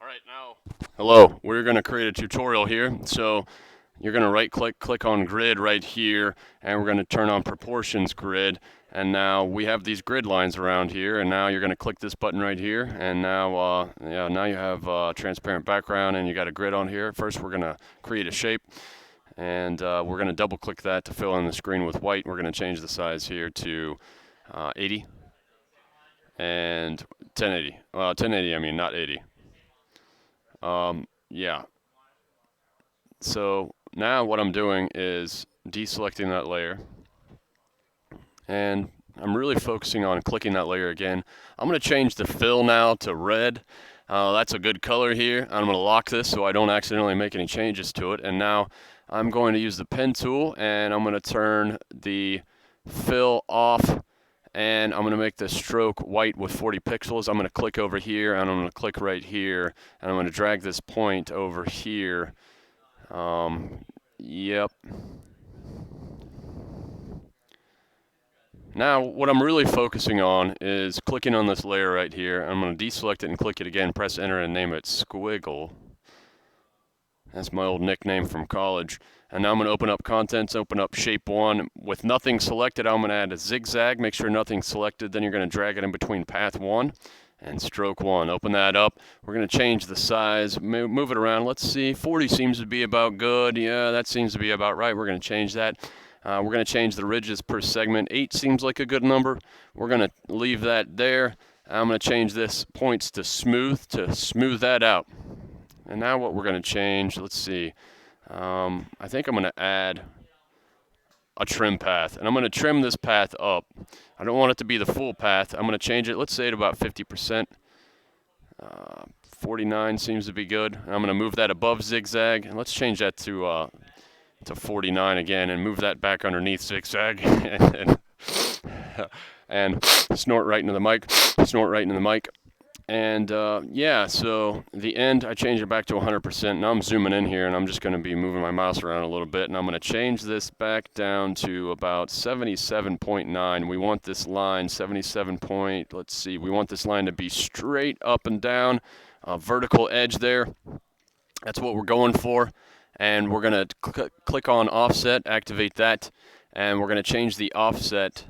Alright, now, hello, we're going to create a tutorial here. So you're going to right click on grid right here, and we're going to turn on proportions grid. And now we have these grid lines around here, and now you're going to click this button right here, and now now you have transparent background and you got a grid on here. First we're going to create a shape, and we're going to double click that to fill in the screen with white. We're going to change the size here to 80 and 1080. 1080, I mean, not 80. Yeah. So now what I'm doing is deselecting that layer, and I'm really focusing on clicking that layer again. I'm going to change the fill now to red. That's a good color here. I'm going to lock this so I don't accidentally make any changes to it. And now I'm going to use the pen tool, and I'm going to turn the fill off, and I'm going to make the stroke white with 40 pixels. I'm going to click over here, and I'm going to click right here, and I'm going to drag this point over here. Yep. Now what I'm really focusing on is clicking on this layer right here. I'm going to deselect it and click it again, press enter, and name it squiggle. That's my old nickname from college. And now I'm going to open up contents, open up shape 1. With nothing selected, I'm going to add a zigzag. Make sure nothing's selected. Then you're going to drag it in between path 1 and stroke 1. Open that up. We're going to change the size, move it around. Let's see, 40 seems to be about good. Yeah, that seems to be about right. We're going to change that. We're going to change the ridges per segment. 8 seems like a good number. We're going to leave that there. I'm going to change this points to smooth that out. And now what we're going to change, let's see, I think I'm going to add a trim path. And I'm going to trim this path up. I don't want it to be the full path. I'm going to change it, let's say at about 50%. 49 seems to be good. I'm going to move that above zigzag. And let's change that to 49 again, and move that back underneath zigzag. and snort right into the mic. Snort right into the mic. And yeah, so the end, I changed it back to 100%. Now I'm zooming in here, and I'm just going to be moving my mouse around a little bit, and I'm going to change this back down to about 77.9. We want this line 77 point, let's see, we want this line to be straight up and down, a vertical edge there. That's what we're going for. And we're going to click on offset, activate that, and we're going to change the offset.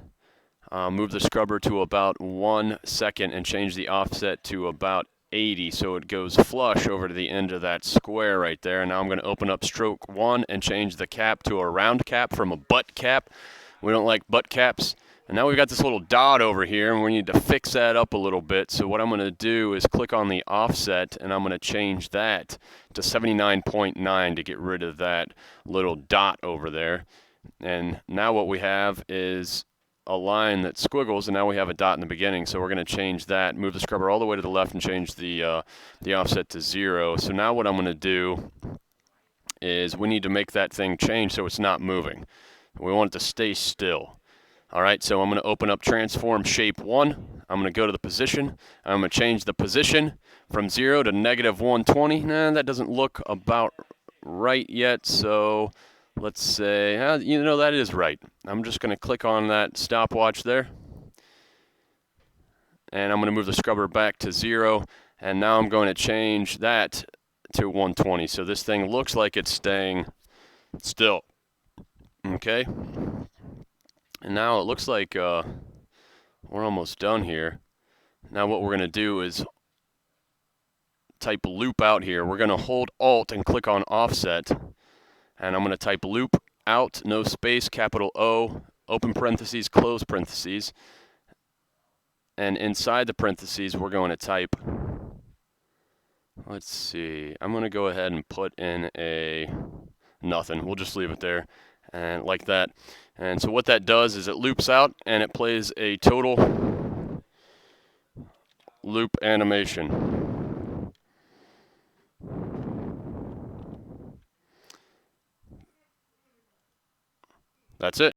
Move the scrubber to about 1 second and change the offset to about 80 so it goes flush over to the end of that square right there. And now I'm going to open up stroke 1 and change the cap to a round cap from a butt cap. We don't like butt caps. And now we've got this little dot over here, and we need to fix that up a little bit. So what I'm going to do is click on the offset, and I'm going to change that to 79.9 to get rid of that little dot over there. And now what we have is a line that squiggles, and now we have a dot in the beginning. So we're going to change that, move the scrubber all the way to the left, and change the offset to 0. So now what I'm going to do is we need to make that thing change so it's not moving. We want it to stay still. All right, so I'm going to open up transform shape 1. I'm going to go to the position. I'm going to change the position from 0 to -120. Nah, that doesn't look about right yet, so let's say, you know, that is right. I'm just going to click on that stopwatch there. And I'm going to move the scrubber back to 0. And now I'm going to change that to 120. So this thing looks like it's staying still. Okay. And now it looks like we're almost done here. Now what we're going to do is type loop out here. We're going to hold Alt and click on offset. And I'm going to type loop out, no space, capital O, open parentheses, close parentheses. And inside the parentheses, we're going to type, let's see, I'm going to go ahead and put in a nothing. We'll just leave it there, and like that. And so what that does is it loops out, and it plays a total loop animation. That's it.